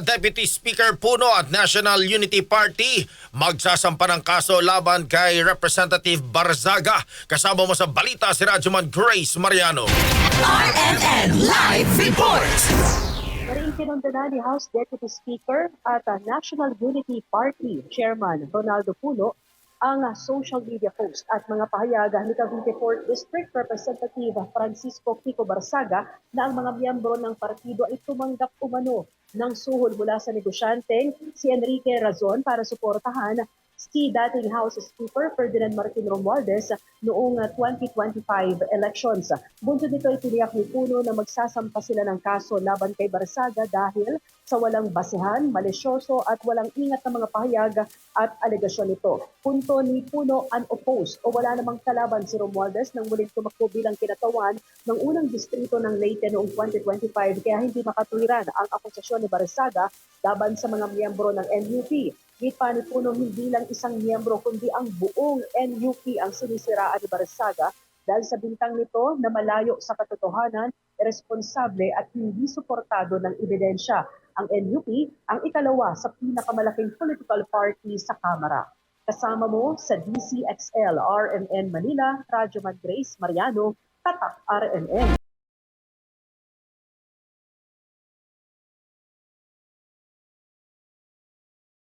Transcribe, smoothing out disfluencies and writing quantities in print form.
Deputy Speaker Puno at National Unity Party magsasampa ng kaso laban kay Representative Barzaga. Kasama mo sa balita si Radyoman Grace Mariano. RMN Live Report! Maring kinundana ni House Deputy Speaker at National Unity Party Chairman Ronaldo Puno ang social media post at mga pahayag ni Cavite 4th District Representative Francisco Kiko Barzaga na ang mga miyembro ng partido ay tumanggap umano ng suhol mula sa negosyanteng si Enrique Razon para suportahan si dating House Speaker Ferdinand Martin Romualdez noong 2025 elections. Bunsod nito ay tiniyak ni Puno na magsasampa sila ng kaso laban kay Barzaga dahil sa walang basehan, malisyoso at walang ingat na mga pahayag at alegasyon nito. Punto ni Puno, unopposed o wala namang kalaban si Romualdez nang muling tumakbo bilang kinatawan ng unang distrito ng Leyte noong 2025 kaya hindi makatuwiran ang akusasyon ni Barzaga laban sa mga miyembro ng NUP. Gipa ni Puno hindi lang isang miyembro kundi ang buong NUP ang sinisiraan ni Barzaga dahil sa bintang nito na malayo sa katotohanan, irresponsable at hindi suportado ng ebidensya. Ang NUP ang ikalawa sa pinakamalaking political party sa Kamara. Kasama mo sa DCXL RMN Manila, Radyoman Grace Mariano, Tatak RMN.